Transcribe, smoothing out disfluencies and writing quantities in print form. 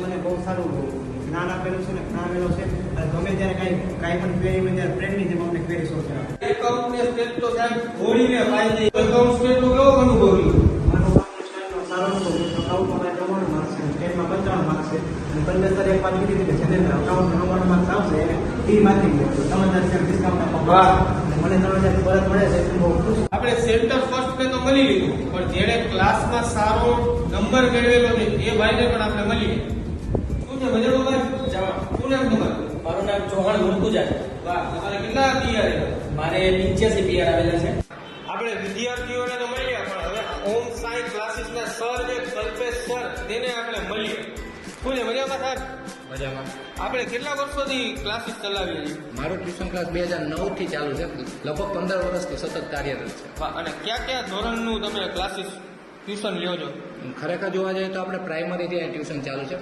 મને બહુ સારું જ્ઞાન આપેલું છે ને જ્ઞાન આપેલું છે અને ગમે ત્યારે કાંઈ પણ ક્વેરી હોય ત્યારે ફ્રેન્ડની જેમ અમને ક્વેરી સોલ્વ કરાવે. એકાઉન્ટ ને સ્ટેટ તો સાહેબ ઘોડીને પાઈ દે. એકાઉન્ટ સ્ટેટ નો કેવો અનુભવ રહ્યો? સારો અનુભવ અકાઉન્ટમાં 93 માર્ક્સ છે, સ્ટેટમાં 55 માર્ક્સ છે અને કન્ડક્ટર એક વાત કીધી કે જેને અકાઉન્ટમાં 99 માર્ક્સ આવશે એને માંથી સમજદાર ડિસ્કાઉન્ટ આપવામાં મને 3000 પરત મળે છે એટલે બહુ ખુશ. આપણે સેન્ટર ફર્સ્ટ ને તો મળી લીધું, પણ જેને ક્લાસમાં સારો નંબર મેળવેલો છે એ ભાઈને પણ આપણે મળીએ. શું છે મજામાં ભાઈ? જવા. શું નામ તમારું? મારું નામ ચૌહાણ મુર્તુજા છે. વાહ, તમારે કેટલા પીઆર? મારે 85 પીઆર આવેલા છે. આપણે વિદ્યાર્થીઓને તો મળીએ, પણ હવે હોમ સાયન્સ ક્લાસીસ ના સર જે કલ્પેશ સર તેને આપણે મળીએ. શું છે મજામાં સાહેબ? મજામાં. આપણે કેટલા વર્ષોથી ક્લાસીસ ચલાવીએ છીએ? મારું ટ્યુશન ક્લાસ 2009 થી ચાલુ છે, લગભગ 15 વર્ષથી સતત કાર્યરત છે. વાહ, અને કયા કયા ધોરણનું તમે ક્લાસીસ ટ્યુશન લ્યો છો? ખરેખર જોવા જઈએ તો આપણે પ્રાઇમરીથી ટ્યુશન ચાલુ છે.